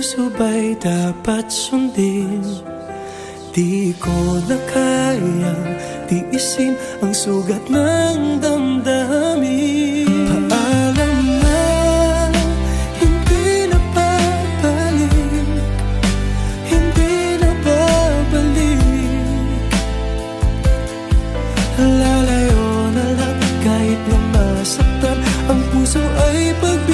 puso ba'y dapat sundin? Di ko na kayang tiisin ang sugat ng damdamin. Paalam na, hindi na babalik, hindi na babalik. Lalayo na lang kahit na masaktan, ang puso ay pag